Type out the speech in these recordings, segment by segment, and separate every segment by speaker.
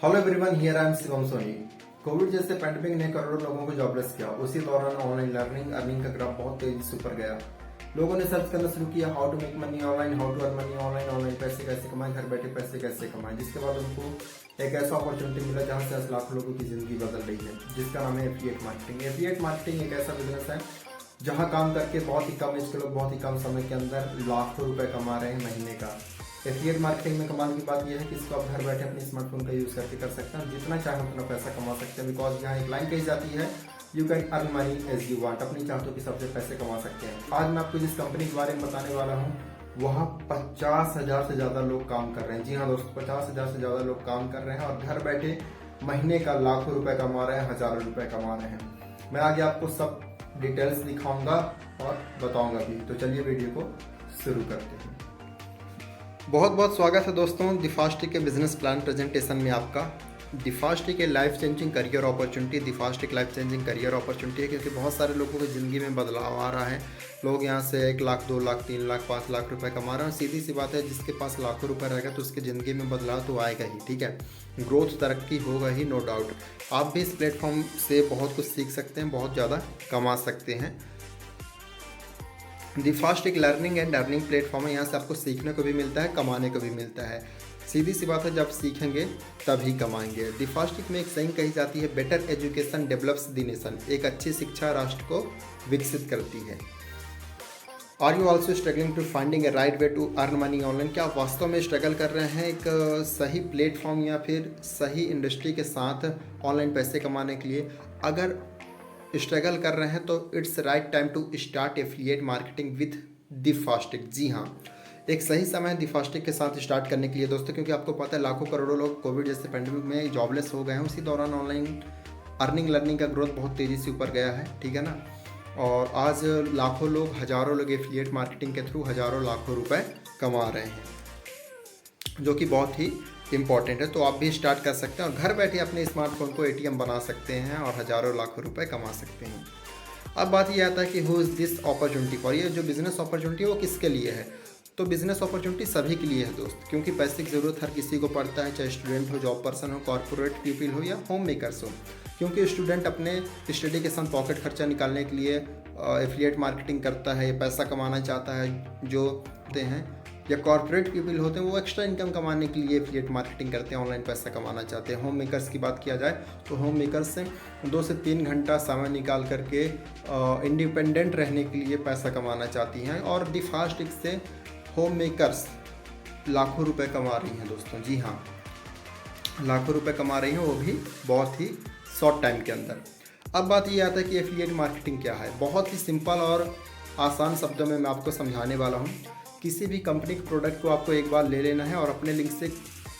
Speaker 1: Hello everyone, here I am Shivam Soni. COVID जैसे pandemic ने करोड़ों लोगों को जॉबलेस किया। उसी दौरान ऑनलाइन लर्निंग अर्निंग का ग्राफ बहुत तेजी से ऊपर गया। लोगों ने सर्च करना शुरू किया, how to make money online, how to earn money online, online पैसे कैसे कमाएं, घर बैठे पैसे कैसे कमाएं। जिसके बाद उनको एक ऐसा अपॉर्चुनिटी मिला जहां से 10 लाख लोगों की जिंदगी बदल रही है, जिसका नाम है एफिलिएट मार्केटिंग। एफिलिएट मार्केटिंग एक ऐसा बिजनेस है जहां काम करके बहुत ही कम एज के लोग बहुत ही कम समय के अंदर लाखों रुपए कमा रहे हैं महीने का। एफिलिएट मार्केटिंग में कमाल की बात यह है कि इसको आप घर बैठे अपने स्मार्टफोन का यूज करके कर सकते हैं। जितना चाहे उतना पैसा कमा सकते हैं, बिकॉज यहाँ एक लाइन कही जाती है, you can earn money as you want. अपनी चाहतों की सबसे पैसे कमा सकते हैं। आज मैं आपको जिस कंपनी के बारे में बताने वाला हूँ वहाँ 50,000 से ज्यादा लोग काम कर रहे हैं। जी हाँ दोस्तों, 50,000 से ज्यादा लोग काम कर रहे हैं और घर बैठे महीने का लाखों रुपए कमा रहे हैं, हजारों रुपए कमा रहे हैं। मैं आगे आपको सब डिटेल्स दिखाऊंगा और बताऊंगा भी। तो चलिए वीडियो को शुरू करते हैं। बहुत बहुत स्वागत है दोस्तों दिफास्टिक के बिजनेस प्लान प्रेजेंटेशन में आपका। दिफास्टिक के लाइफ चेंजिंग करियर अपॉर्चुनिटी, दिफास्टिक लाइफ चेंजिंग करियर अपॉर्चुनिटी है, क्योंकि बहुत सारे लोगों की ज़िंदगी में बदलाव आ रहा है। लोग यहाँ से 1 लाख, 2 लाख, 3 लाख, 5 लाख रुपए कमा रहे हैं। सीधी सी बात है, जिसके पास लाखों रुपए रहेगा तो उसकी ज़िंदगी में बदलाव तो आएगा ही, ठीक है। ग्रोथ, तरक्की होगा ही, नो डाउट। आप भी इस प्लेटफॉर्म से बहुत कुछ सीख सकते हैं, बहुत ज़्यादा कमा सकते हैं। दिफास्टिक लर्निंग एंड अर्निंग प्लेटफॉर्म है। यहाँ से आपको सीखने को भी मिलता है, कमाने को भी मिलता है। सीधी सी बात है, जब सीखेंगे तभी कमाएंगे। दिफास्टिक में एक saying कही जाती है, better education develops the nation. एक अच्छी शिक्षा राष्ट्र को विकसित करती है। Are you also struggling to finding a right way to earn money online? क्या आप वास्तव में स्ट्रगल कर रहे हैं एक सही प्लेटफॉर्म या फिर सही इंडस्ट्री के साथ ऑनलाइन पैसे कमाने के लिए? अगर स्ट्रगल कर रहे हैं तो it's right time to start affiliate marketing with दिफास्टिक। जी हाँ, एक सही समय है दिफास्टिक के साथ स्टार्ट करने के लिए दोस्तों, क्योंकि आपको पता है लाखों करोड़ों लोग कोविड जैसे पैंडेमिक में जॉबलेस हो गए हैं। उसी दौरान ऑनलाइन अर्निंग लर्निंग का ग्रोथ बहुत तेज़ी से ऊपर गया है, ठीक है ना। और आज लाखों लोग, हज़ारों लोग एफिलिएट मार्केटिंग के थ्रू हज़ारों लाखों रुपए कमा रहे हैं, जो कि बहुत ही इम्पॉर्टेंट है। तो आप भी स्टार्ट कर सकते हैं और घर बैठे अपने स्मार्टफोन को एटीएम बना सकते हैं और हज़ारों लाखों रुपए कमा सकते हैं। अब बात ये आता है कि who is this opportunity for. ये जो बिज़नेस अपॉर्चुनिटी है वो किसके लिए है? तो बिज़नेस अपॉर्चुनिटी सभी के लिए है दोस्त, क्योंकि पैसे की ज़रूरत हर किसी को पड़ता है, चाहे स्टूडेंट हो, जॉब पर्सन हो, कॉर्पोरेट पीपल हो या होम मेकर्स हो। क्योंकि स्टूडेंट अपने स्टडी के साथ पॉकेट खर्चा निकालने के लिए एफिलिएट मार्केटिंग करता है, पैसा कमाना चाहता है जो होते हैं, या कॉर्पोरेट पीपल होते हैं वो एक्स्ट्रा इनकम कमाने के लिए एफिलिएट मार्केटिंग करते हैं, ऑनलाइन पैसा कमाना चाहते हैं। होम मेकर्स की बात किया जाए तो होम मेकर्स से 2 से 3 घंटा समय निकाल करके इंडिपेंडेंट रहने के लिए पैसा कमाना चाहती हैं, और दिफास्टिक से होम मेकर्स लाखों रुपए कमा रही हैं दोस्तों। जी हाँ, लाखों रुपए कमा रही हैं, वो भी बहुत ही शॉर्ट टाइम के अंदर। अब बात ये आता है कि एफिलिएट मार्केटिंग क्या है। बहुत ही सिंपल और आसान शब्दों में मैं आपको समझाने वाला हूँ। किसी भी कंपनी के प्रोडक्ट को आपको एक बार ले लेना है और अपने लिंक से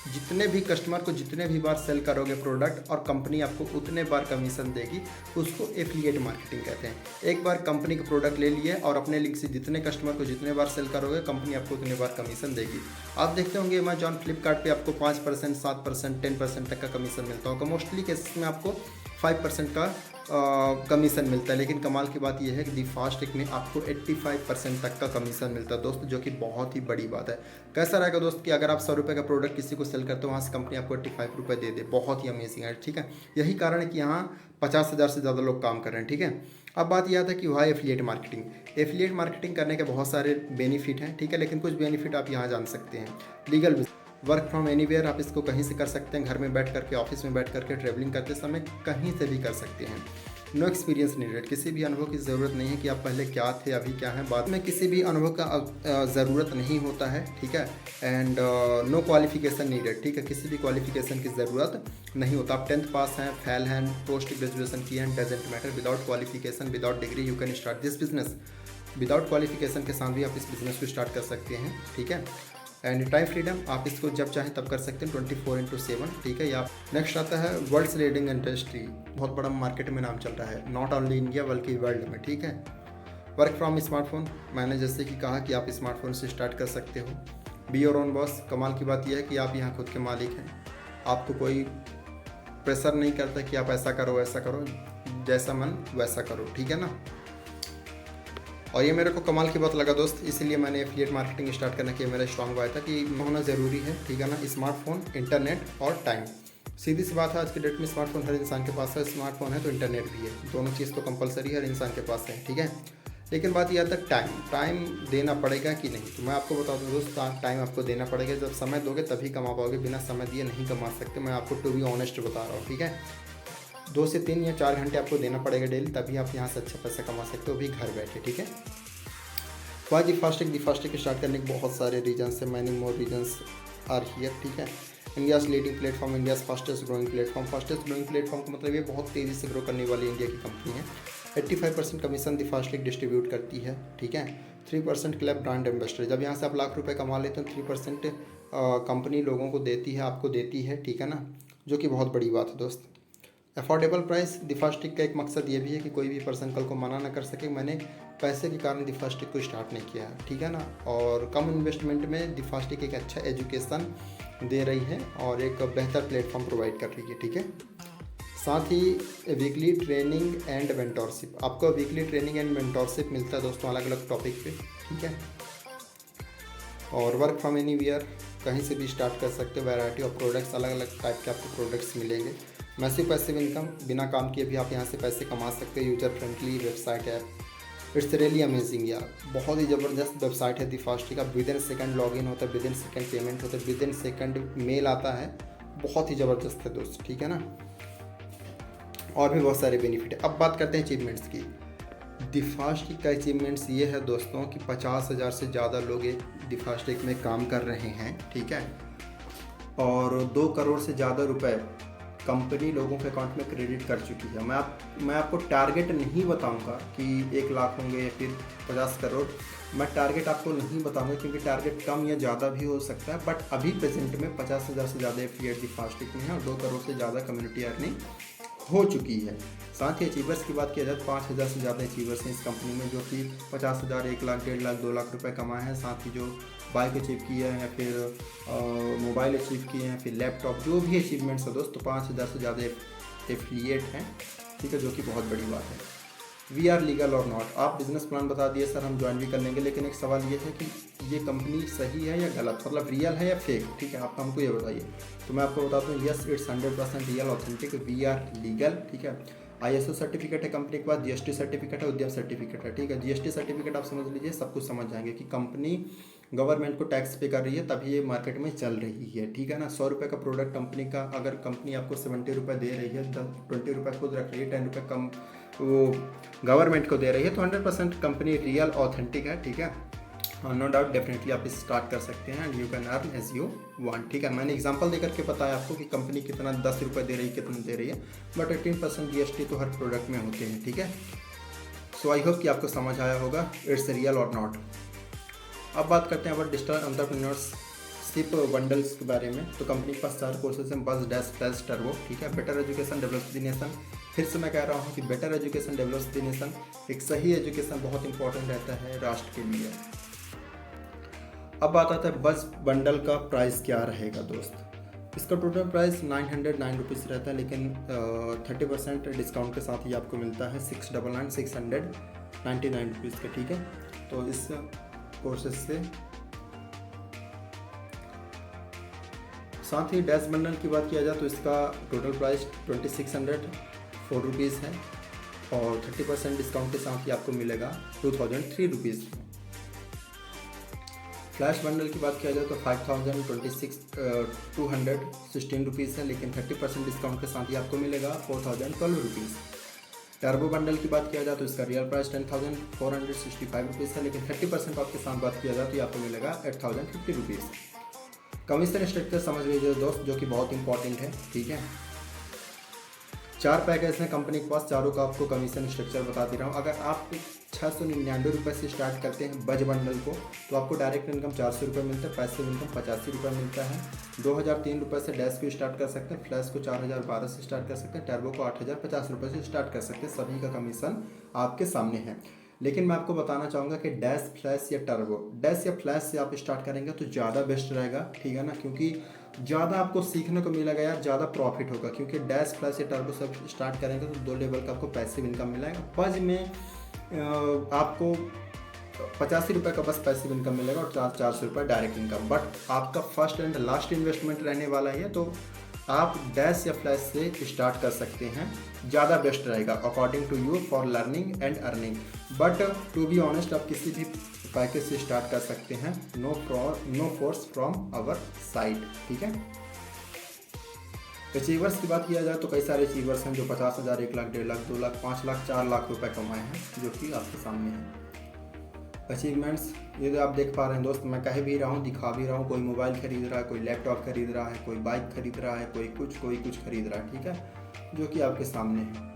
Speaker 1: जितने भी कस्टमर को जितने भी बार सेल करोगे प्रोडक्ट, और कंपनी आपको उतने बार कमीशन देगी, उसको एफिलिएट मार्केटिंग कहते हैं। एक बार कंपनी का प्रोडक्ट ले लिए और अपने लिंक से जितने कस्टमर को जितने बार सेल करोगे, कंपनी आपको उतने बार कमीशन देगी। आप देखते होंगे अमेजॉन, फ्लिपकार्ट पे आपको 5%, 7%, 10% तक का कमीशन मिलता होगा। मोस्टली केसेस में आपको 5% का कमीशन मिलता है, लेकिन कमाल की बात यह है कि दिफास्टिक में आपको 85% तक का कमीशन मिलता है दोस्त, जो कि बहुत ही बड़ी बात है। कैसा रहेगा दोस्त कि अगर आप 100 रुपये का प्रोडक्ट किसी को सेल करते हो, वहाँ से कंपनी आपको 85 रुपये दे दे, बहुत ही अमेजिंग है, ठीक है। यही कारण है कि यहाँ 50,000 से ज़्यादा लोग काम कर रहे हैं, ठीक है। अब बात यह आता है कि वह एफिलिएट मार्केटिंग। एफिलिएट मार्केटिंग करने के बहुत सारे बेनिफिट हैं, ठीक है, लेकिन कुछ बेनिफिट आप यहाँ जान सकते हैं। लीगल, वर्क फ्रॉम एनीवेयर, आप इसको कहीं से कर सकते हैं, घर में बैठ करके, ऑफिस में बैठ करके, ट्रैवलिंग करते समय कहीं से भी कर सकते हैं। नो एक्सपीरियंस नीडेड, किसी भी अनुभव की ज़रूरत नहीं है कि आप पहले क्या थे अभी क्या हैं, बाद में किसी भी अनुभव का ज़रूरत नहीं होता है, ठीक है। एंड नो क्वालिफिकेशन नीडेड, ठीक है, किसी भी क्वालिफिकेशन की ज़रूरत नहीं होता। आप 10th पास हैं, फेल हैं, पोस्ट ग्रेजुएशन किए हैं, doesn't matter. Without qualification, without degree you can start this business. Without qualification के साथ भी आप इस बिज़नेस को स्टार्ट कर सकते हैं, ठीक है। एंड टाइम फ्रीडम, आप इसको जब चाहें तब कर सकते हैं, 24/7, ठीक है। या नेक्स्ट आता है वर्ल्ड्स लीडिंग इंडस्ट्री, बहुत बड़ा मार्केट में नाम चल रहा है, नॉट ओनली इंडिया बल्कि वर्ल्ड में, ठीक है। वर्क फ्रॉम स्मार्टफोन, मैंने जैसे कि कहा कि आप स्मार्टफोन से स्टार्ट कर सकते हो। बी योर ओन बॉस, कमाल की बात यह है कि आप यहाँ खुद के मालिक हैं, आपको कोई प्रेशर नहीं करता कि आप ऐसा करो वैसा करो, जैसा मन वैसा करो, ठीक है ना। और ये मेरे को कमाल की बात लगा दोस्त, इसीलिए मैंने एफिलिएट मार्केटिंग स्टार्ट करने के मेरा स्ट्रॉन्ग बाय था कि होना ज़रूरी है, ठीक है ना। स्मार्टफोन, इंटरनेट और टाइम, सीधी सी बात है, आज की डेट में स्मार्टफोन हर इंसान के पास है, स्मार्टफोन है तो इंटरनेट भी है, दोनों चीज़ तो कंपलसरी हर इंसान के पास है, ठीक है। लेकिन बात यह तक टाइम देना पड़ेगा कि नहीं, तो मैं आपको बता दूँ दोस्त, टाइम आपको देना पड़ेगा। जब समय दोगे तभी कमा पाओगे, बिना समय दिए नहीं कमा सकते। मैं आपको टू बी ऑनेस्ट बता रहा हूँ, ठीक है। 2 से 3 या 4 घंटे आपको देना पड़ेगा डेली, तभी आप यहाँ से अच्छा पैसा कमा सकते हो, भी घर बैठे, ठीक है। वाई दी फास्टिक स्टार्ट करने के बहुत सारे रीजन्स हैं, many more reasons are here, ठीक है। India's leading platform, India's fastest growing platform. Fastest growing platform का मतलब ये बहुत तेज़ी से ग्रो करने वाली इंडिया की कंपनी है। 85% कमीशन दी फास्टिक डिस्ट्रीब्यूट करती है, ठीक है। 3% क्लब ब्रांड एम्बेसडर, जब यहाँ से आप लाख रुपए कमा लेते हो 3% कंपनी लोगों को देती है, आपको देती है, ठीक है ना, जो कि बहुत बड़ी बात है दोस्त। अफोर्डेबल प्राइस, दी फास्टिक का एक मकसद ये भी है कि कोई भी पर्सन कल को मना ना कर सके मैंने पैसे के कारण दी फास्टिक को स्टार्ट नहीं किया है, ठीक है ना। और कम इन्वेस्टमेंट में दी फास्टिक एक अच्छा एजुकेशन दे रही है और एक बेहतर प्लेटफॉर्म प्रोवाइड कर रही है, ठीक है। साथ ही वीकली ट्रेनिंग एंड मेंटोरशिप, आपको वीकली ट्रेनिंग एंड मेंटोरशिप मिलता है दोस्तों, अलग अलग टॉपिक पे, ठीक है। और वर्क फ्रॉम एनीवेयर, कहीं से भी स्टार्ट कर सकते हो। वैरायटी ऑफ प्रोडक्ट्स, अलग अलग टाइप के आपको प्रोडक्ट्स मिलेंगे। मैसिव पैसिव इनकम, बिना काम किए भी आप यहाँ से पैसे कमा सकते हो। यूजर फ्रेंडली वेबसाइट है, इट्स रियली अमेजिंग यार, बहुत ही ज़बरदस्त वेबसाइट है दी फास्टिक का। विद इन सेकंड लॉगिन होता है, विद इन सेकंड पेमेंट होता है, विद इन सेकंड मेल आता है, बहुत ही ज़बरदस्त है दोस्त, ठीक है ना। और भी बहुत सारे बेनिफिट है। अब बात करते हैं अचीवमेंट्स की। दी फास्टिक का अचीवमेंट्स ये है दोस्तों कि 50,000 से ज़्यादा लोग दी फास्टिक में काम कर रहे हैं, ठीक है। और 2 करोड़ से ज़्यादा रुपए कंपनी लोगों के अकाउंट में क्रेडिट कर चुकी है। मैं आपको टारगेट नहीं बताऊंगा कि 1 लाख होंगे या फिर 50 करोड़, मैं टारगेट आपको नहीं बताऊंगा क्योंकि टारगेट कम या ज़्यादा भी हो सकता है। बट अभी प्रेजेंट में 50,000 से ज़्यादा एफिलिएट दी फास्टिक में है और 2 करोड़ से ज़्यादा कम्युनिटी अर्निंग हो चुकी है। साथ ही अचीवर्स की बात किया जाए तो 5,000 से ज़्यादा अचीवर्स हैं इस कंपनी में, जो कि 50,000, 1 लाख, 1.5 लाख, 2 लाख रुपए कमाए हैं। साथ ही जो बाइक अचीव किए हैं या फिर मोबाइल अचीव किए हैं, फिर लैपटॉप, जो भी अचीवमेंट्स है दोस्त, तो 5,000 से ज़्यादा एफिलिएट हैं, ठीक है, जो कि बहुत बड़ी बात है। वी आर लीगल और नॉट, आप बिजनेस प्लान बता दिए सर, हम ज्वाइन भी कर लेंगे, लेकिन एक सवाल ये है कि ये कंपनी सही है या गलत, मतलब रियल है या फेक, ठीक है, आप हमको ये बताइए। तो मैं आपको बताता हूँ, yes it's 100% real authentic, we are legal, ठीक है। ISO सर्टिफिकेट है कंपनी के पास, GST सर्टिफिकेट है, उद्यम सर्टिफिकेट है, ठीक है। GST सर्टिफिकेट आप समझ लीजिए, सब कुछ समझ जाएंगे कि कंपनी गवर्नमेंट को टैक्स पे कर रही है, तभी ये मार्केट में चल रही है, ठीक है ना। 100 रुपये का प्रोडक्ट कंपनी का, अगर कंपनी आपको 70 रुपये दे रही है, 20 रुपये खुद रख रही है, 10 रुपये कम वो गवर्नमेंट को दे रही है, तो 100% कंपनी रियल ऑथेंटिक है, ठीक है। नो डाउट, डेफिनेटली आप स्टार्ट कर सकते हैं and you can earn as you want, ठीक है। मैंने एग्जांपल देकर के बताया आपको कि कंपनी कितना 10 रुपये दे रही है, कितना दे रही है, बट 18% GST तो हर प्रोडक्ट में होते हैं, ठीक है। सो आई होप कि आपको समझ आया होगा, इट्स रियल और नॉट। अब बात करते हैं अब डिजिटल एंटरप्रेन्योरशिप बंडल्स के बारे में। तो कंपनी के पास 4 कोर्सेज हैं, बस, डैश, प्लस, टर्बो, ठीक है। Better education develops the nation, फिर से मैं कह रहा हूँ कि better education develops the nation, एक सही एजुकेशन बहुत इंपॉर्टेंट रहता है राष्ट्र के लिए। अब बात आता है बस बंडल का प्राइस क्या रहेगा दोस्त। इसका टोटल प्राइस 909 रुपीज़ रहता है, लेकिन 30% डिस्काउंट के साथ ही आपको मिलता है 699 रुपीज़ का, ठीक है। तो इस कोर्सेज से साथ ही डैश बंडल की बात किया जाए तो इसका टोटल प्राइस 2604 रुपीज़ है और 30% डिस्काउंट के साथ ही आपको मिलेगा 2003 रुपीज़। फ्लैश बंडल की बात किया जाए तो 5,216 रुपीज़ है, लेकिन 30% डिस्काउंट के साथ ही आपको मिलेगा 4,012 रुपीज़। टर्बो बंडल की बात किया जाए तो इसका रियल प्राइस 10,465 रुपीज़ है, लेकिन 30% ऑफ के साथ बात किया जाए तो आपको मिलेगा 8,050 रुपीज़। कमीशन स्ट्रक्चर समझ लीजिए दोस्त, जो कि बहुत इंपॉर्टेंट है, ठीक है। 4 पैकेज हैं कंपनी के पास, चारों का आपको कमीशन स्ट्रक्चर बता दे रहा हूँ। अगर आप 699 रुपये से स्टार्ट करते हैं बज बंडल को, तो आपको डायरेक्ट इनकम 400 रुपये मिलता है, पैसिव इनकम 85 रुपये मिलता है। 2,003 रुपये से डैश को स्टार्ट कर सकते हैं, फ्लैश को 4,012 से स्टार्ट कर सकते हैं, टर्बो को 8,050 रुपये से स्टार्ट कर सकते हैं। सभी का कमीशन आपके सामने है, लेकिन मैं आपको बताना चाहूँगा कि डैश, फ्लैश या टर्बो, डैश या फ्लैश से आप स्टार्ट करेंगे तो ज़्यादा बेस्ट रहेगा, ठीक है ना, क्योंकि ज़्यादा आपको सीखने को मिलेगा यार, ज़्यादा प्रॉफिट होगा। क्योंकि डैश, फ्लैश या टर्बो सब स्टार्ट करेंगे तो 2 लेवल का आपको पैसिव इनकम मिलेगा। बज में आपको 85 रुपये का बस पैसिव इनकम मिलेगा और 400 रुपये डायरेक्ट इनकम। बट आपका फर्स्ट एंड लास्ट इन्वेस्टमेंट रहने वाला है, तो आप डैश या फ्लैश से स्टार्ट कर सकते हैं, ज़्यादा बेस्ट रहेगा according to you for learning and earning. But to be honest आप किसी भी पैकेज से स्टार्ट कर सकते हैं, no force from our side, ठीक है। अचीवर्स की बात किया जाए तो कई सारे अचीवर्स हैं जो 50,000, 1 लाख, 1.5 लाख, 2 लाख, 5 लाख, 4 लाख रुपए कमाए हैं, जो कि आपके सामने हैं अचीवमेंट्स। ये जो आप देख पा रहे हैं दोस्त, मैं कह भी रहा हूँ, दिखा भी रहा हूँ, कोई मोबाइल खरीद रहा है, कोई लैपटॉप खरीद रहा है, कोई बाइक खरीद रहा है, कोई कुछ खरीद रहा है, ठीक है, जो कि आपके सामने है।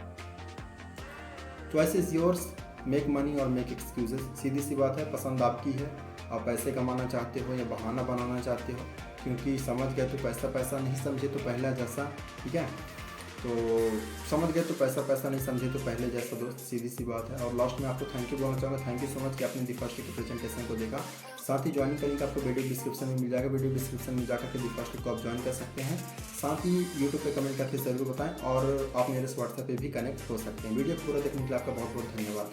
Speaker 1: Choice is yours, make money और मेक एक्सक्यूजेस। सीधी सी बात है, पसंद आपकी है, आप पैसे कमाना चाहते हो या बहाना बनाना चाहते हो, क्योंकि समझ गए तो पैसा पैसा, नहीं समझे तो पहला जैसा, ठीक है। तो समझ गए तो पैसा पैसा, नहीं समझे तो पहले जैसा दोस्त, सीधी सी बात है। और लास्ट में आपको थैंक यू बोलना चाहूँगा, थैंक यू सो मच कि आपने दी फर्स्ट के प्रेजेंटेशन को देखा। साथ ही ज्वाइनिंग करेंगे आपको वीडियो डिस्क्रिप्शन में मिल जाएगा, वीडियो डिस्क्रिप्शन में जाकर के दी फर्स्ट को आप ज्वाइन कर सकते हैं। साथ ही यूट्यूब पे कमेंट करके ज़रूर बताएं और आप मेरे व्हाट्सएप पे भी कनेक्ट हो सकते हैं। वीडियो को पूरा देखने के लिए आपका बहुत बहुत धन्यवाद।